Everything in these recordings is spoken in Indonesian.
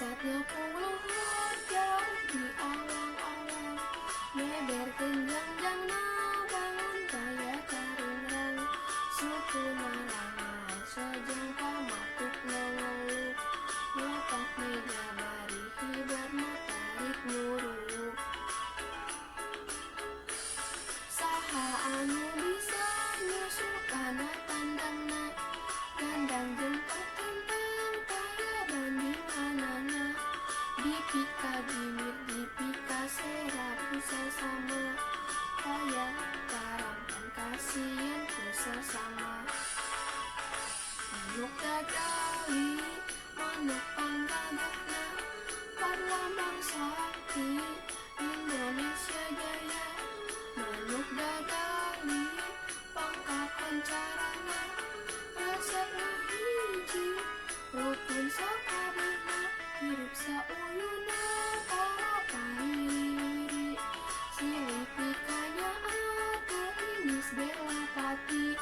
Saatnya puluhan jauh di awang-awang, meber kenjang-jang na bangun kaya karingrang. Suku nalangan sejengkal matuk ngeluk, ngelakak meja bari hibar matarik nyuruh. Saha anu bisa nyusul kana tandangna, gandang jeung tentang kaya bandinganana. Dipika bibir dipika serap bisa sama, kaya karampan kasihan bisa sama. Manuk dadali manuk panggagahna, parlambang sakti Indonesia Jaya. Manuk dadali pangkakan carana, resepna hiji rukun sakabehna, hirup sauyuna parapahiri. Silih pikanya atuh inis bela pati,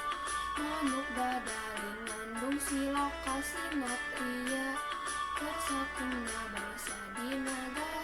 manuk dadali ngandung silokasi natria, kersakuna bangsa di nagara